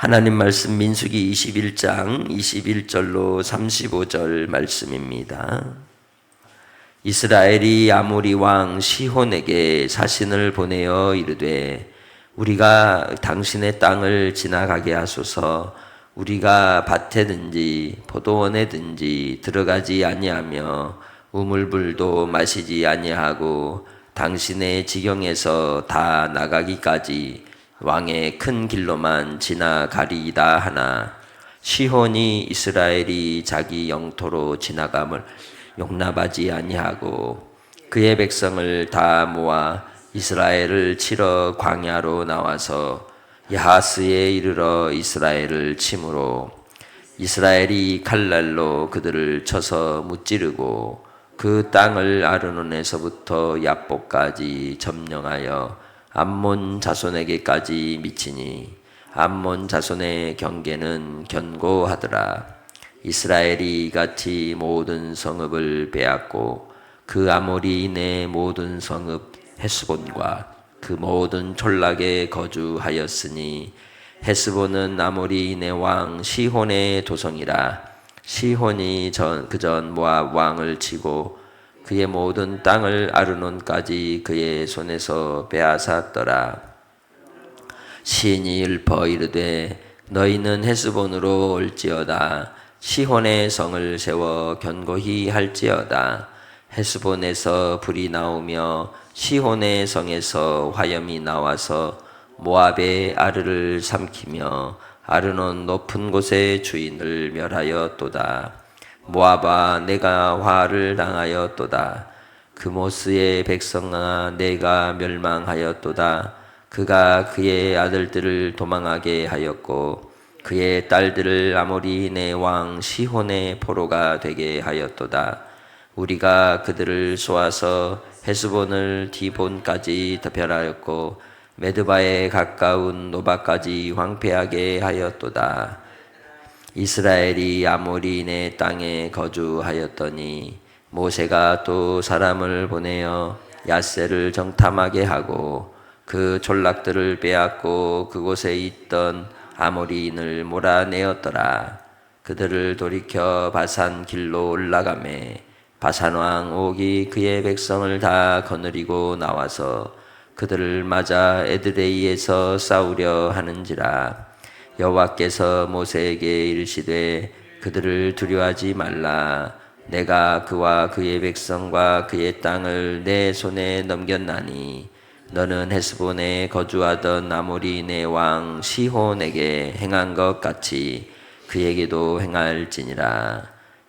하나님 말씀 민수기 21장 21절로 35절 말씀입니다. 이스라엘이 아모리 왕 시혼에게 사신을 보내어 이르되 우리가 당신의 땅을 지나가게 하소서. 우리가 밭에든지 포도원에든지 들어가지 아니하며 우물불도 마시지 아니하고 당신의 지경에서 다 나가기까지 왕의 큰 길로만 지나가리이다 하나 시혼이 이스라엘이 자기 영토로 지나감을 용납하지 아니하고 그의 백성을 다 모아 이스라엘을 치러 광야로 나와서 야하스에 이르러 이스라엘을 치므로 이스라엘이 칼날로 그들을 쳐서 무찌르고 그 땅을 아르논에서부터 야복까지 점령하여 암몬 자손에게까지 미치니 암몬 자손의 경계는 견고하더라. 이스라엘이 이같이 모든 성읍을 빼앗고 그 아모리인의 모든 성읍 헤스본과 그 모든 촌락에 거주하였으니 헤스본은 아모리인의 왕 시혼의 도성이라. 시혼이 그전 모압 왕을 치고 그의 모든 땅을 아르논까지 그의 손에서 빼앗았더라. 시인이 읊어 이르되 너희는 헤스본으로 올지어다. 시혼의 성을 세워 견고히 할지어다. 헤스본에서 불이 나오며 시혼의 성에서 화염이 나와서 모압의 아르를 삼키며 아르논 높은 곳의 주인을 멸하였도다. 모압아 내가 화를 당하였도다. 그모스의 백성아 내가 멸망하였도다. 그가 그의 아들들을 도망하게 하였고 그의 딸들을 아모리인의 왕 시혼의 포로가 되게 하였도다. 우리가 그들을 쏘아서 헤스본을 디본까지 덮여하였고 메드바에 가까운 노바까지 황폐하게 하였도다. 이스라엘이 아모리인의 땅에 거주하였더니 모세가 또 사람을 보내어 야세를 정탐하게 하고 그 촌락들을 빼앗고 그곳에 있던 아모리인을 몰아내었더라. 그들을 돌이켜 바산 길로 올라가매 바산 왕 옥이 그의 백성을 다 거느리고 나와서 그들을 맞아 에드레이에서 싸우려 하는지라. 여호와께서 모세에게 이르시되 그들을 두려워하지 말라. 내가 그와 그의 백성과 그의 땅을 내 손에 넘겼나니 너는 헤스본에 거주하던 아모리인의 왕 시혼에게 행한 것 같이 그에게도 행할지니라.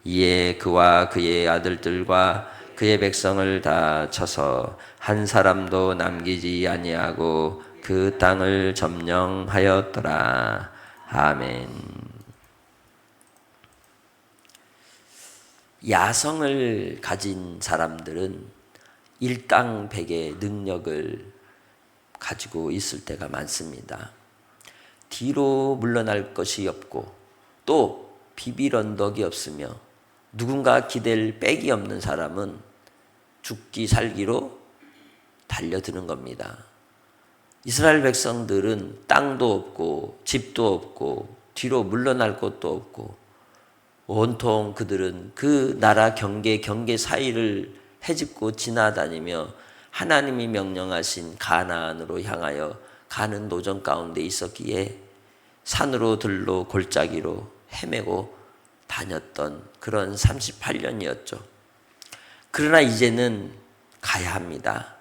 이에 그와 그의 아들들과 그의 백성을 다 쳐서 한 사람도 남기지 아니하고 그 땅을 점령하였더라. 아멘. 야성을 가진 사람들은 일당백의 능력을 가지고 있을 때가 많습니다. 뒤로 물러날 것이 없고 또 비빌 언덕이 없으며 누군가 기댈 백이 없는 사람은 죽기 살기로 달려드는 겁니다. 이스라엘 백성들은 땅도 없고 집도 없고 뒤로 물러날 곳도 없고 온통 그들은 그 나라 경계 사이를 헤집고 지나다니며 하나님이 명령하신 가나안으로 향하여 가는 도전 가운데 있었기에 산으로 들로 골짜기로 헤매고 다녔던 그런 38년이었죠. 그러나 이제는 가야 합니다.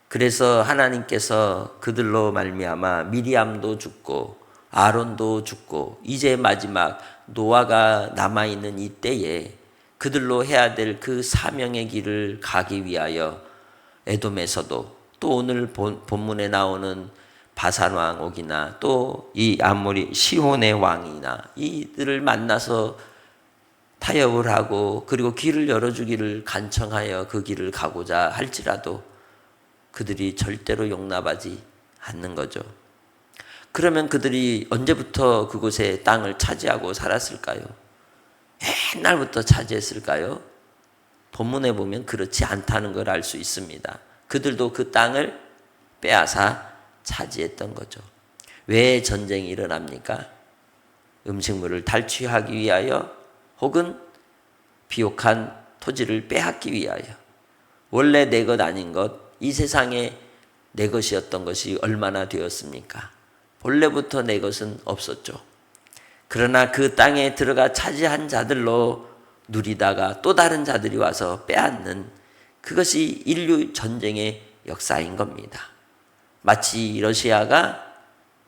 그래서 하나님께서 그들로 말미암아 미리암도 죽고 아론도 죽고 이제 마지막 노아가 남아있는 이때에 그들로 해야 될 그 사명의 길을 가기 위하여 에돔에서도 또 오늘 본문에 나오는 바산 왕 옥이나 또 이 아모리 시혼의 왕이나 이들을 만나서 타협을 하고 그리고 길을 열어주기를 간청하여 그 길을 가고자 할지라도 그들이 절대로 용납하지 않는 거죠. 그러면 그들이 언제부터 그곳에 땅을 차지하고 살았을까요? 옛날부터 차지했을까요? 본문에 보면 그렇지 않다는 걸 알 수 있습니다. 그들도 그 땅을 빼앗아 차지했던 거죠. 왜 전쟁이 일어납니까? 음식물을 탈취하기 위하여 혹은 비옥한 토지를 빼앗기 위하여. 원래 내 것 아닌 것, 이 세상에 내 것이었던 것이 얼마나 되었습니까? 본래부터 내 것은 없었죠. 그러나 그 땅에 들어가 차지한 자들로 누리다가 또 다른 자들이 와서 빼앗는, 그것이 인류 전쟁의 역사인 겁니다. 마치 러시아가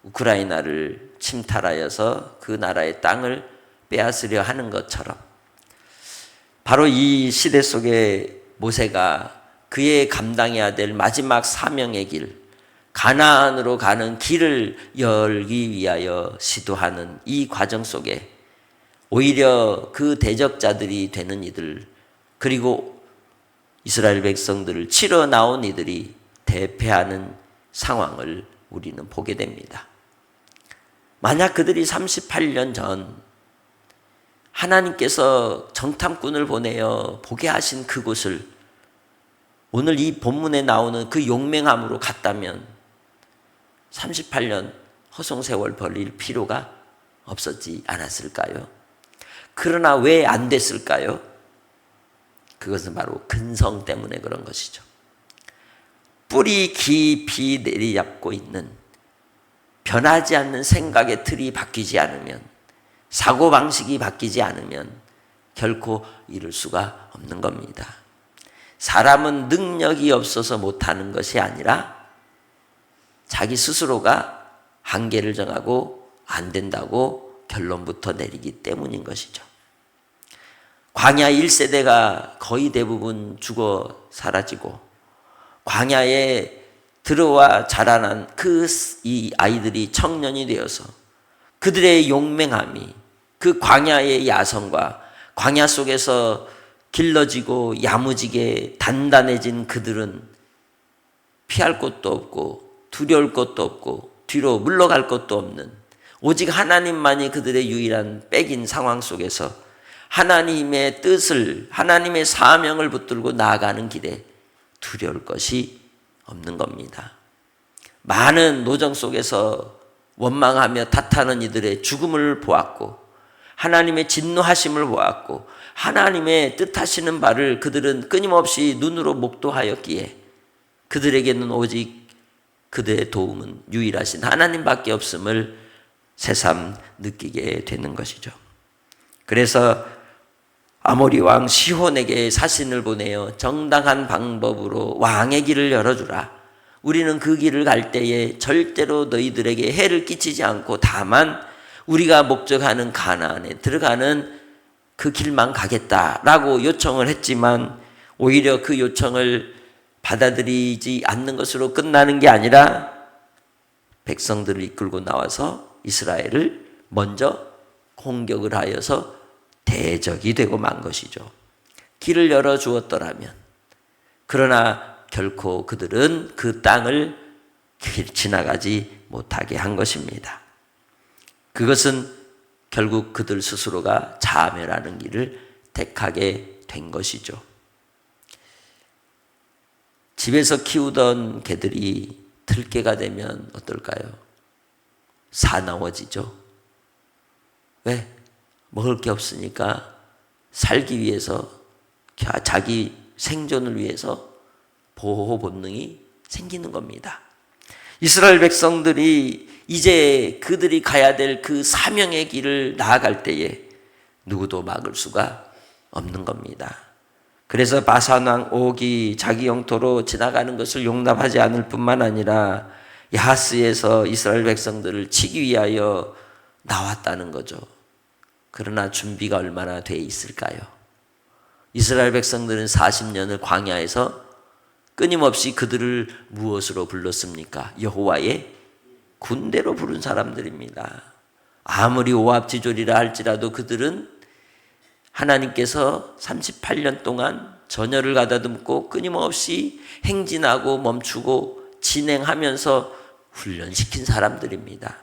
우크라이나를 침탈하여서 그 나라의 땅을 빼앗으려 하는 것처럼, 바로 이 시대 속에 모세가 그의 감당해야 될 마지막 사명의 길, 가나안으로 가는 길을 열기 위하여 시도하는 이 과정 속에 오히려 그 대적자들이 되는 이들, 그리고 이스라엘 백성들을 치러 나온 이들이 대패하는 상황을 우리는 보게 됩니다. 만약 그들이 38년 전 하나님께서 정탐꾼을 보내어 보게 하신 그곳을 오늘 이 본문에 나오는 그 용맹함으로 갔다면 38년 허송세월 벌릴 필요가 없었지 않았을까요? 그러나 왜 안 됐을까요? 그것은 바로 근성 때문에 그런 것이죠. 뿌리 깊이 내리잡고 있는 변하지 않는 생각의 틀이 바뀌지 않으면, 사고방식이 바뀌지 않으면 결코 이룰 수가 없는 겁니다. 사람은 능력이 없어서 못하는 것이 아니라 자기 스스로가 한계를 정하고 안 된다고 결론부터 내리기 때문인 것이죠. 광야 1세대가 거의 대부분 죽어 사라지고 광야에 들어와 자라난 이 아이들이 청년이 되어서 그들의 용맹함이, 그 광야의 야성과 광야 속에서 길러지고 야무지게 단단해진 그들은 피할 곳도 없고 두려울 것도 없고 뒤로 물러갈 것도 없는, 오직 하나님만이 그들의 유일한 백인 상황 속에서 하나님의 뜻을, 하나님의 사명을 붙들고 나아가는 길에 두려울 것이 없는 겁니다. 많은 노정 속에서 원망하며 탓하는 이들의 죽음을 보았고 하나님의 진노하심을 보았고 하나님의 뜻하시는 바를 그들은 끊임없이 눈으로 목도하였기에 그들에게는 오직 그들의 도움은 유일하신 하나님밖에 없음을 새삼 느끼게 되는 것이죠. 그래서 아모리 왕 시혼에게 사신을 보내어 정당한 방법으로 왕의 길을 열어주라. 우리는 그 길을 갈 때에 절대로 너희들에게 해를 끼치지 않고 다만 우리가 목적하는 가나안에 들어가는 그 길만 가겠다라고 요청을 했지만, 오히려 그 요청을 받아들이지 않는 것으로 끝나는 게 아니라 백성들을 이끌고 나와서 이스라엘을 먼저 공격을 하여서 대적이 되고 만 것이죠. 길을 열어주었더라면. 그러나 결코 그들은 그 땅을 지나가지 못하게 한 것입니다. 그것은 결국 그들 스스로가 자멸하는 길을 택하게 된 것이죠. 집에서 키우던 개들이 들개가 되면 어떨까요? 사나워지죠. 왜? 먹을 게 없으니까 살기 위해서, 자기 생존을 위해서 보호 본능이 생기는 겁니다. 이스라엘 백성들이 이제 그들이 가야 될 그 사명의 길을 나아갈 때에 누구도 막을 수가 없는 겁니다. 그래서 바산 왕 옥이 자기 영토로 지나가는 것을 용납하지 않을 뿐만 아니라 야하스에서 이스라엘 백성들을 치기 위하여 나왔다는 거죠. 그러나 준비가 얼마나 돼 있을까요? 이스라엘 백성들은 40년을 광야에서 끊임없이 그들을 무엇으로 불렀습니까? 여호와의 군대로 부른 사람들입니다. 아무리 오합지졸이라 할지라도 그들은 하나님께서 38년 동안 전열을 가다듬고 끊임없이 행진하고 멈추고 진행하면서 훈련시킨 사람들입니다.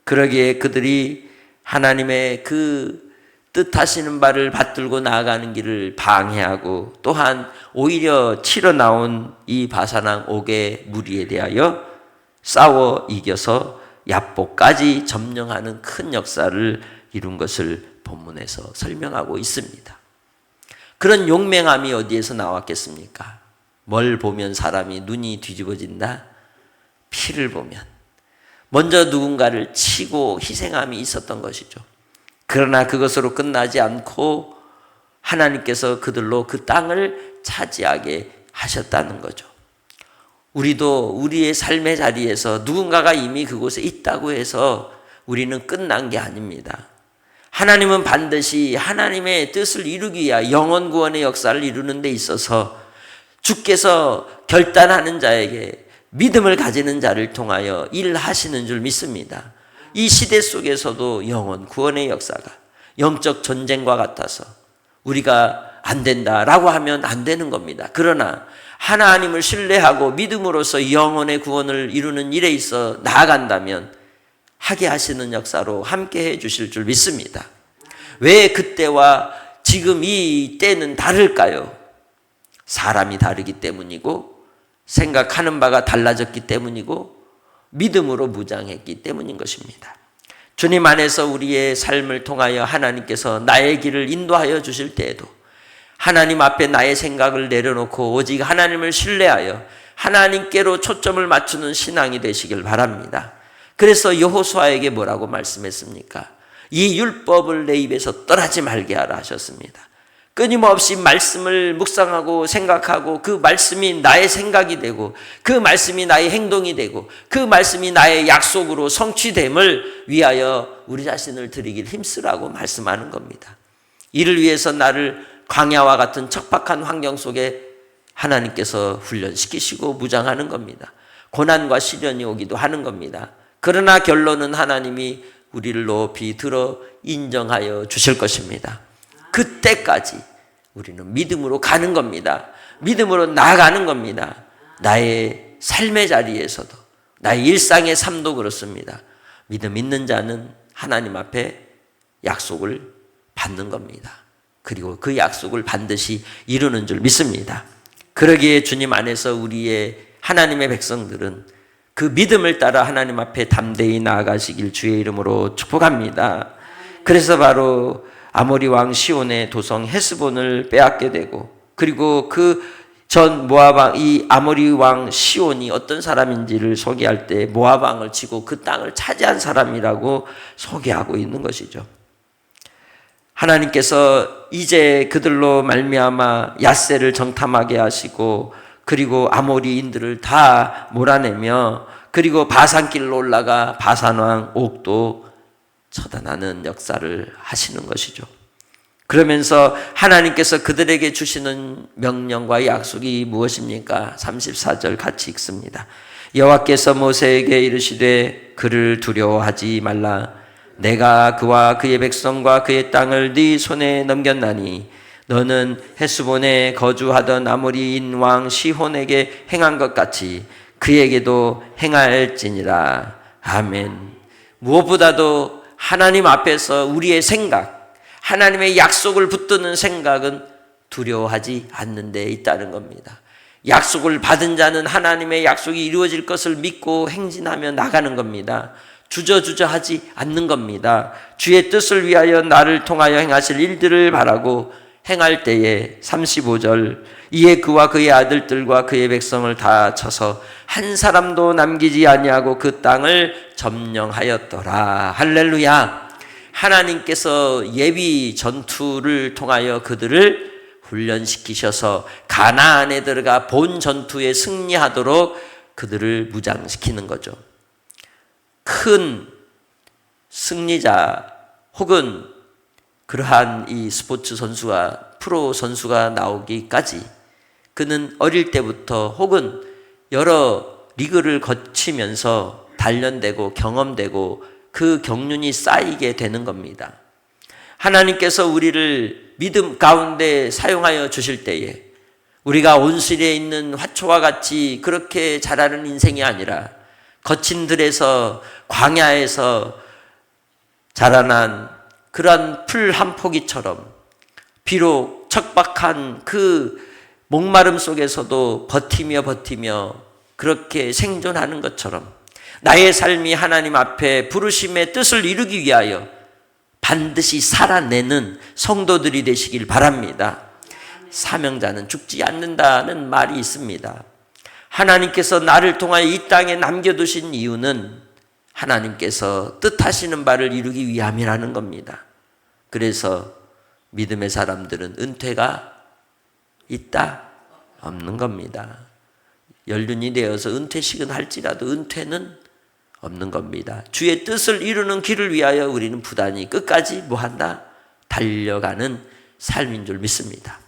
그러기에 그들이 하나님의 그 뜻하시는 바를 받들고 나아가는 길을 방해하고, 또한 오히려 치러 나온 이 바산왕 옥의 무리에 대하여 싸워 이겨서 야복까지 점령하는 큰 역사를 이룬 것을 본문에서 설명하고 있습니다. 그런 용맹함이 어디에서 나왔겠습니까? 뭘 보면 사람이 눈이 뒤집어진다? 피를 보면. 먼저 누군가를 치고 희생함이 있었던 것이죠. 그러나 그것으로 끝나지 않고 하나님께서 그들로 그 땅을 차지하게 하셨다는 거죠. 우리도 우리의 삶의 자리에서 누군가가 이미 그곳에 있다고 해서 우리는 끝난 게 아닙니다. 하나님은 반드시 하나님의 뜻을 이루기 위하여 영원 구원의 역사를 이루는 데 있어서 주께서 결단하는 자에게 믿음을 가지는 자를 통하여 일하시는 줄 믿습니다. 이 시대 속에서도 영원 구원의 역사가 영적 전쟁과 같아서 우리가 안 된다라고 하면 안 되는 겁니다. 그러나 하나님을 신뢰하고 믿음으로써 영혼의 구원을 이루는 일에 있어 나아간다면 하게 하시는 역사로 함께 해 주실 줄 믿습니다. 왜 그때와 지금 이 때는 다를까요? 사람이 다르기 때문이고 생각하는 바가 달라졌기 때문이고 믿음으로 무장했기 때문인 것입니다. 주님 안에서 우리의 삶을 통하여 하나님께서 나의 길을 인도하여 주실 때에도 하나님 앞에 나의 생각을 내려놓고 오직 하나님을 신뢰하여 하나님께로 초점을 맞추는 신앙이 되시길 바랍니다. 그래서 여호수아에게 뭐라고 말씀했습니까? 이 율법을 내 입에서 떠나지 말게 하라 하셨습니다. 끊임없이 말씀을 묵상하고 생각하고 그 말씀이 나의 생각이 되고 그 말씀이 나의 행동이 되고 그 말씀이 나의 약속으로 성취됨을 위하여 우리 자신을 드리길 힘쓰라고 말씀하는 겁니다. 이를 위해서 나를 광야와 같은 척박한 환경 속에 하나님께서 훈련시키시고 무장하는 겁니다. 고난과 시련이 오기도 하는 겁니다. 그러나 결론은 하나님이 우리를 높이 들어 인정하여 주실 것입니다. 그때까지 우리는 믿음으로 가는 겁니다. 믿음으로 나아가는 겁니다. 나의 삶의 자리에서도 나의 일상의 삶도 그렇습니다. 믿음 있는 자는 하나님 앞에 약속을 받는 겁니다. 그리고 그 약속을 반드시 이루는 줄 믿습니다. 그러기에 주님 안에서 우리의 하나님의 백성들은 그 믿음을 따라 하나님 앞에 담대히 나아가시길 주의 이름으로 축복합니다. 그래서 바로 아모리 왕 시온의 도성 헤스본을 빼앗게 되고 그리고 그 전 모압 왕 이 아모리 왕 시온이 어떤 사람인지를 소개할 때 모압 왕을 치고 그 땅을 차지한 사람이라고 소개하고 있는 것이죠. 하나님께서 이제 그들로 말미암아 앗셀을 정탐하게 하시고 그리고 아모리인들을 다 몰아내며 그리고 바산길로 올라가 바산왕 옥도 처단하는 역사를 하시는 것이죠. 그러면서 하나님께서 그들에게 주시는 명령과 약속이 무엇입니까? 34절 같이 읽습니다. 여호와께서 모세에게 이르시되 그를 두려워하지 말라. 내가 그와 그의 백성과 그의 땅을 네 손에 넘겼나니 너는 헤스본에 거주하던 아모리인 왕 시혼에게 행한 것 같이 그에게도 행할지니라. 아멘. 무엇보다도 하나님 앞에서 우리의 생각, 하나님의 약속을 붙드는 생각은 두려워하지 않는 데 있다는 겁니다. 약속을 받은 자는 하나님의 약속이 이루어질 것을 믿고 행진하며 나가는 겁니다. 주저주저하지 않는 겁니다. 주의 뜻을 위하여 나를 통하여 행하실 일들을 바라고 행할 때에 35절 이에 그와 그의 아들들과 그의 백성을 다 쳐서 한 사람도 남기지 아니하고 그 땅을 점령하였더라. 할렐루야. 하나님께서 예비 전투를 통하여 그들을 훈련시키셔서 가나안에 들어가 본 전투에 승리하도록 그들을 무장시키는 거죠. 큰 승리자 혹은 그러한 이 스포츠 선수가 프로 선수가 나오기까지 그는 어릴 때부터 혹은 여러 리그를 거치면서 단련되고 경험되고 그 경륜이 쌓이게 되는 겁니다. 하나님께서 우리를 믿음 가운데 사용하여 주실 때에 우리가 온실에 있는 화초와 같이 그렇게 자라는 인생이 아니라 거친 들에서 광야에서 자라난 그러한 풀 한 포기처럼 비록 척박한 그 목마름 속에서도 버티며 그렇게 생존하는 것처럼 나의 삶이 하나님 앞에 부르심의 뜻을 이루기 위하여 반드시 살아내는 성도들이 되시길 바랍니다. 사명자는 죽지 않는다는 말이 있습니다. 하나님께서 나를 통하여 이 땅에 남겨두신 이유는 하나님께서 뜻하시는 바를 이루기 위함이라는 겁니다. 그래서 믿음의 사람들은 은퇴가 있다? 없는 겁니다. 연륜이 되어서 은퇴식은 할지라도 은퇴는 없는 겁니다. 주의 뜻을 이루는 길을 위하여 우리는 부단히 끝까지 뭐한다? 달려가는 삶인 줄 믿습니다.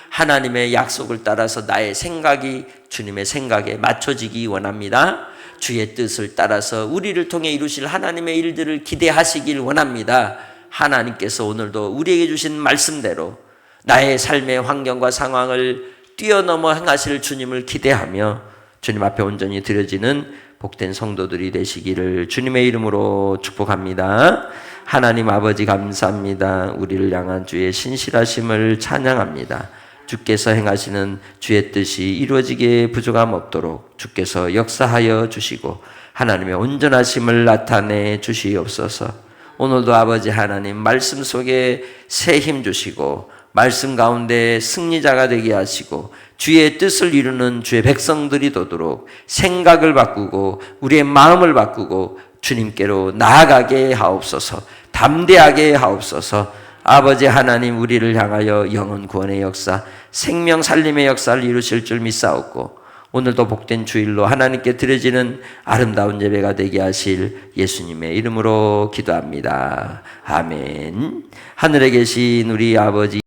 하나님의 약속을 따라서 나의 생각이 주님의 생각에 맞춰지기 원합니다. 주의 뜻을 따라서 우리를 통해 이루실 하나님의 일들을 기대하시길 원합니다. 하나님께서 오늘도 우리에게 주신 말씀대로 나의 삶의 환경과 상황을 뛰어넘어 행하실 주님을 기대하며 주님 앞에 온전히 드려지는 복된 성도들이 되시기를 주님의 이름으로 축복합니다. 하나님 아버지 감사합니다. 우리를 향한 주의 신실하심을 찬양합니다. 주께서 행하시는 주의 뜻이 이루어지기에 부족함 없도록 주께서 역사하여 주시고 하나님의 온전하심을 나타내 주시옵소서. 오늘도 아버지 하나님 말씀 속에 새 힘 주시고 말씀 가운데 승리자가 되게 하시고 주의 뜻을 이루는 주의 백성들이 되도록 생각을 바꾸고 우리의 마음을 바꾸고 주님께로 나아가게 하옵소서. 담대하게 하옵소서. 아버지 하나님 우리를 향하여 영혼 구원의 역사, 생명 살림의 역사를 이루실 줄 믿사옵고 오늘도 복된 주일로 하나님께 드려지는 아름다운 예배가 되게 하실 예수님의 이름으로 기도합니다. 아멘. 하늘에 계신 우리 아버지